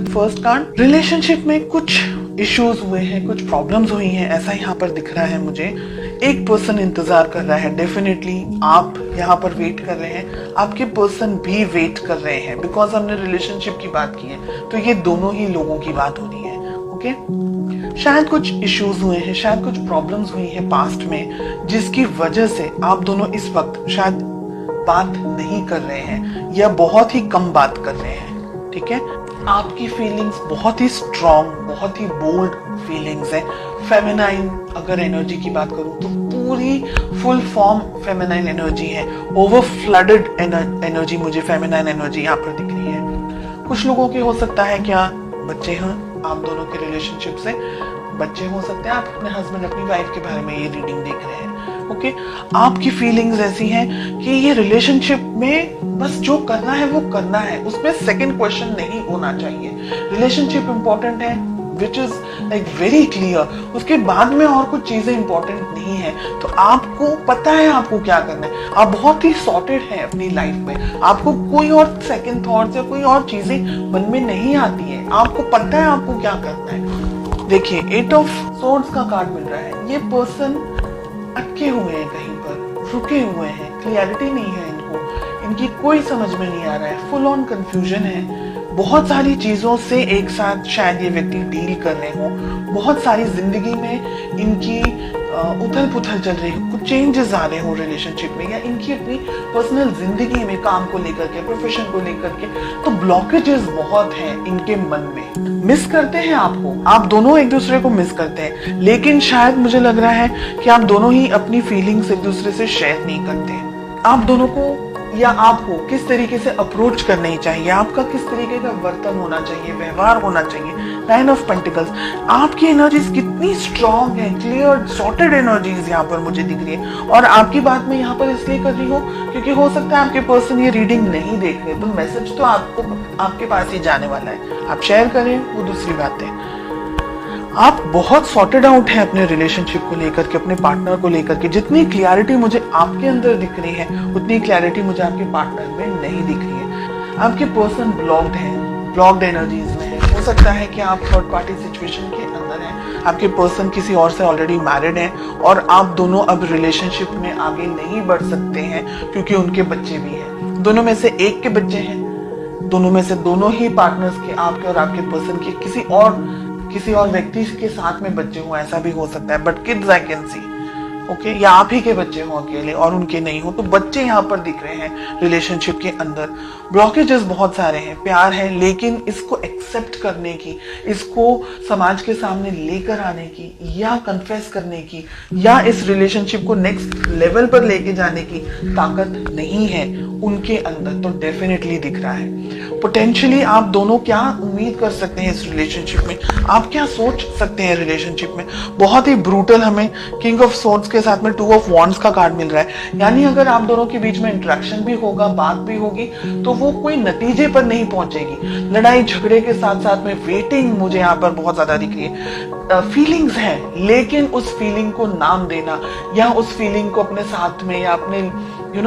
First card, relationship में कुछ issues हुए हैं, कुछ प्रॉब्लम्स हुई हैं, ऐसा यहाँ पर दिख रहा है मुझे। एक पर्सन इंतजार कर रहा है, डेफिनेटली आप यहाँ पर वेट कर रहे हैं, आपके पर्सन भी वेट कर रहे हैं, बिकॉज हमने रिलेशनशिप की बात की है तो ये दोनों ही लोगों की बात हो रही है। ओके, शायद कुछ इश्यूज हुए हैं, शायद कुछ प्रॉब्लम्स हुई हैं पास्ट में, जिसकी वजह से आप दोनों इस वक्त शायद बात नहीं कर रहे हैं या बहुत ही कम बात कर रहे हैं। ठीक है, आपकी फीलिंग्स बहुत ही स्ट्रॉन्ग, बहुत ही बोल्ड फीलिंग्स है। फेमिनाइन अगर एनर्जी की बात करूं तो पूरी फुल फॉर्म फेमिनाइन एनर्जी है, ओवर फ्लडेड एनर्जी मुझे फेमिनाइन एनर्जी यहाँ पर दिख रही है। कुछ लोगों के हो सकता है क्या बच्चे हैं, आप दोनों के रिलेशनशिप से बच्चे हो सकते हैं, आप अपने हस्बैंड अपनी वाइफ के बारे में ये रीडिंग देख रहे हैं। ओके, आपकी फीलिंग्स ऐसी हैं कि ये रिलेशनशिप में बस जो करना है वो करना है, उसमें सेकंड क्वेश्चन नहीं होना चाहिए। रिलेशनशिप इंपॉर्टेंट है, which is like very clear, उसके बाद में और कुछ चीजें इंपॉर्टेंट नहीं है। तो आपको पता है आपको क्या करना है, आप बहुत ही सॉर्टेड है अपनी लाइफ में, आपको कोई और सेकंड थॉट्स या कोई और चीजें मन में नहीं आती है, आपको पता है आपको क्या करना है। देखिए, 8 ऑफ सोर्ड्स का कार्ड मिल रहा है, ये पर्सन अटके हुए हैं, कहीं पर रुके हुए हैं, क्लियरिटी नहीं है इनको, इनकी कोई समझ में नहीं आ रहा है, फुल ऑन कंफ्यूजन है। बहुत सारी चीजों से एक साथ शायद ये व्यक्ति डील कर रहे हो, बहुत सारी जिंदगी में इनकी उथल पुथल चल रही है, कुछ चेंजेस आ रहे हो रिलेशनशिप में, या इनकी अपनी पर्सनल जिंदगी में काम को लेकर के, प्रोफेशन को लेकर के, तो ब्लॉकेजेस बहुत हैं इनके मन में। मिस करते हैं आपको, आप दोनों एक दूसरे को मिस करते हैं, लेकिन शायद मुझे लग रहा है कि आप दोनों ही अपनी फीलिंग्स एक दूसरे से शेयर नहीं करते। आप दोनों को या आपको किस तरीके से अप्रोच करनी चाहिए, आपका किस तरीके का वर्तन होना चाहिए, व्यवहार होना चाहिए। 9 ऑफ पेंटिकल्स, आपकी एनर्जीज कितनी स्ट्रॉन्ग है, क्लियर सॉर्टेड एनर्जीज यहाँ पर मुझे दिख रही है। और आपकी बात मैं यहाँ पर इसलिए कर रही हूँ क्योंकि हो सकता है आपके पर्सन ये रीडिंग नहीं देख रहे, तो मैसेज तो आपको आपके पास ही जाने वाला है, आप शेयर करें वो दूसरी बात है। आप बहुत सॉर्टेड आउट हैं अपने रिलेशनशिप को लेकर के, अपने पार्टनर को लेकर के। जितनी क्लैरिटी मुझे आपके अंदर दिख रही है उतनी क्लैरिटी मुझे आपके पार्टनर में नहीं दिख रही है। आपके पर्सन ब्लॉक्ड हैं, ब्लॉक्ड एनर्जीज में है। हो सकता है कि आप थर्ड पार्टी सिचुएशन के अंदर हैं, आपके पर्सन किसी और से ऑलरेडी मैरिड हैं और आप दोनों अब रिलेशनशिप में आगे नहीं बढ़ सकते हैं क्योंकि उनके बच्चे भी हैं। दोनों में से एक के बच्चे हैं, दोनों में से दोनों ही पार्टनर्स के, आपके और आपके पर्सन के किसी और व्यक्ति के साथ में बच्चे हो, ऐसा भी हो सकता है, but kids I can see. Okay, या आप ही के बच्चे हो अकेले और उनके नहीं हो, तो बच्चे यहाँ पर दिख रहे हैं रिलेशनशिप के अंदर। ब्लॉकेजेस बहुत सारे हैं, प्यार है, लेकिन इसको एक्सेप्ट करने की, इसको समाज के सामने लेकर आने की, या कन्फेस करने की, या इस रिलेशनशिप को नेक्स्ट लेवल पर लेके जाने की ताकत नहीं है उनके अंदर। तो डेफिनेटली दिख रहा है पोटेंशियली आप दोनों क्या उम्मीद कर सकते हैं इस रिलेशनशिप में, आप क्या सोच सकते हैं रिलेशनशिप में। बहुत ही ब्रूटल हमें किंग ऑफ सोर्ड्स के साथ में 2 ऑफ वॉन्ड्स का कार्ड मिल रहा है, यानी अगर आप दोनों के बीच में इंटरेक्शन भी होगा, बात भी होगी, तो वो कोई नतीजे पर नहीं पहुंचेगी। लड़ाई झगड़े के साथ साथ में वेटिंग मुझे यहाँ पर बहुत ज्यादा दिख रही है। फीलिंग्स है, लेकिन उस फीलिंग को नाम देना या उस फीलिंग को अपने साथ में या अपने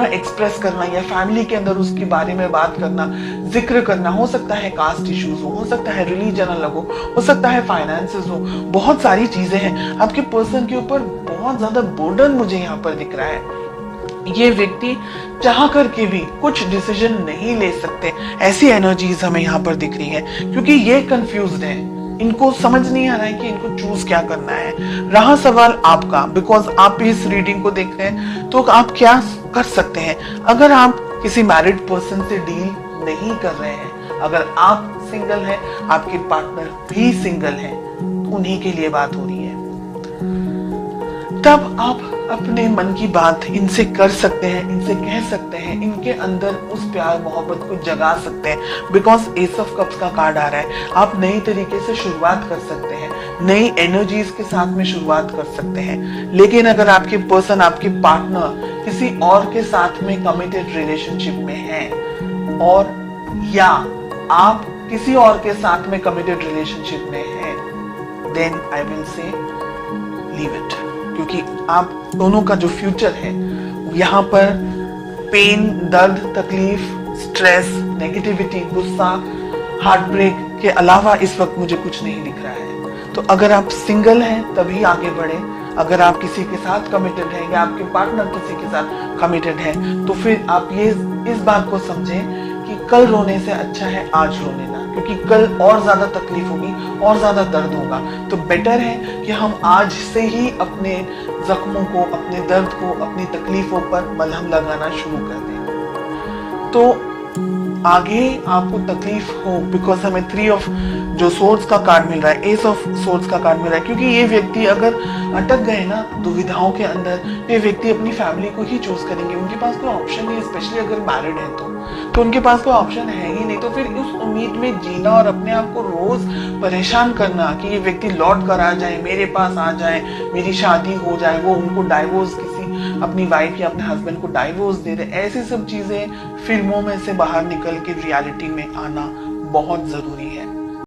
एक्सप्रेस करना या फैमिली के अंदर उसके बारे में बात करना, जिक्र करना, हो सकता है कास्ट इश्यूज हो सकता है रिलीजन अलग हो सकता है फाइनेंसेस हो, बहुत सारी चीजें हैं। आपके पर्सन के ऊपर बहुत ज्यादा बर्डन मुझे यहाँ पर दिख रहा है। ये व्यक्ति चाह करके भी कुछ डिसीजन नहीं ले सकते, ऐसी एनर्जीज हमें यहाँ पर दिख रही है, क्योंकि ये कंफ्यूज्ड है, इनको समझ नहीं आ रहा है कि इनको चूज क्या करना है। रहा सवाल आपका, बिकॉज आप इस रीडिंग को देख रहे हैं, तो आप क्या कर सकते हैं। अगर आप किसी मैरिड पर्सन से डील नहीं कर रहे हैं, अगर आप सिंगल हैं, आपके पार्टनर भी सिंगल हैं, उन्हीं के लिए बात हो रही है, तब आप अपने मन की बात इनसे कर सकते हैं, इनसे कह सकते हैं, इनके अंदर उस प्यार मोहब्बत को जगा सकते हैं। बिकॉज एस ऑफ कप्स का कार्ड आ रहा है, आप नई तरीके से शुरुआत कर सकते हैं, नई एनर्जीज के साथ में शुरुआत कर सकते हैं। लेकिन अगर आपके पर्सन, आपके पार्टनर किसी और के साथ में कमिटेड रिलेशनशिप में है, और या आप किसी और के साथ में कमिटेड रिलेशनशिप में है, then I will say leave it, क्योंकि आप दोनों का जो फ्यूचर है यहाँ पर पेन, दर्द, तकलीफ, स्ट्रेस, नेगेटिविटी, गुस्सा, हार्ट ब्रेक के अलावा इस वक्त मुझे कुछ नहीं दिख रहा है। तो अगर आप सिंगल हैं तभी आगे बढ़े, अगर आप किसी के साथ कमिटेड हैं या आपके पार्टनर किसी के साथ कमिटेड है तो फिर आप ये इस बात को समझें कि कल रोने से अच्छा है आज रो लेना, क्योंकि कल और ज्यादा तकलीफ होगी और ज्यादा दर्द होगा। तो बेटर है कि हम आज से ही अपने जख्मों को, अपने दर्द को, अपनी तकलीफों पर मलहम लगाना शुरू कर दें। तो आगे आपको तकलीफ हो, बिकॉज हमें 3 ऑफ जो सोर्ड्स का कार्ड मिल रहा है, एस ऑफ सोर्ड्स का कार्ड मिल रहा है, क्योंकि ये व्यक्ति अगर अटक गए ना दुविधाओं के अंदर, ये व्यक्ति अपनी फैमिली को ही चूज करेंगे। उनके पास कोई ऑप्शन नहीं, स्पेशली अगर मैरिड है तो उनके पास कोई ऑप्शन है ही नहीं। तो फिर उस उम्मीद में जीना और अपने आप को रोज परेशान करना कि ये व्यक्ति लौट कर आ जाए, मेरे पास आ जाए, मेरी शादी हो जाए, वो उनको डाइवोर्स, किसी अपनी वाइफ या अपने हस्बैंड को डाइवोर्स दे दे, ऐसी सब चीजें फिल्मों में से बाहर निकल के रियलिटी में आना बहुत जरूरी है।